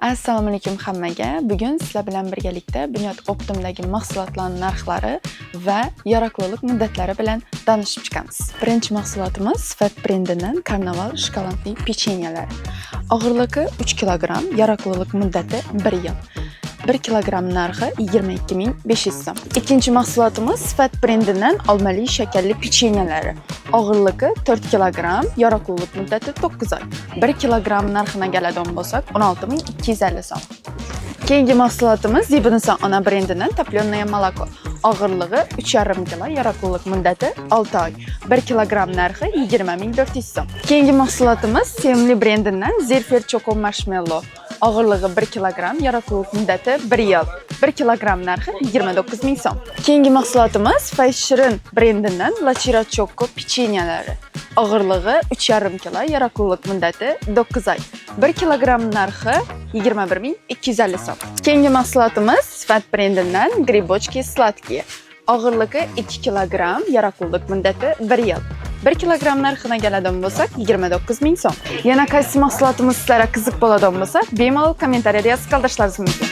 Assalomu alaykum hammaga. Bugun sizlar bilan birgalikda Bunyod Optimdagi mahsulotlarning narxlari va yaroqlilik muddatlari bilan tanishib chiqamiz. Birinchi mahsulotimiz Sifat brendining Karnaval shokoladli pechenyelar. Og'irligi 3 kg, yaroqlilik muddati 1 yil. 1 kilogram narxi 22.500 so'm. Ikkinchi mahsulotimiz Sifat brendining olmali shakarli pechenyelar. Og'irligi 4 kg, yaroqlilik muddati 9 oy. 1 kilogram narxına keladigan bo'lsak 16.250 so'm. Keyingi mahsulotimiz Zibunison ona brendining toplённое молоко. Og'irligi 3,5 kg, yaroqlilik muddati 6 oy. 1 kilogram narxi 20.400 so'm. Keyingi mahsulotimiz Sevimli brendining Zephyr Choco Marshmallow. Og'irligi 1 kg, yaroqlilik muddati 1 yil. 1 kilogram narxi 29.000 so'm. Keyingi mahsulotimiz Shirin brendining Lachira Choco pechenyeleri. Og'irligi 3,5 kg, yaroqlilik muddati 9 oy. 1 kilogram narxi 21.250 so'm. Keyingi mahsulotimiz Sifat brendining Gribochki sladkие. Og'irligi 2 kg, yaroqlilik muddati 1 yil. 1 kilogram narxına keladigan bo'lsak 29.000 so'm. Yana qaysi mahsulotimiz sizlarga qiziq bo'ladigan bo'lsa, bemalol kommentariyada yozib qoldirishlaringiz mumkin.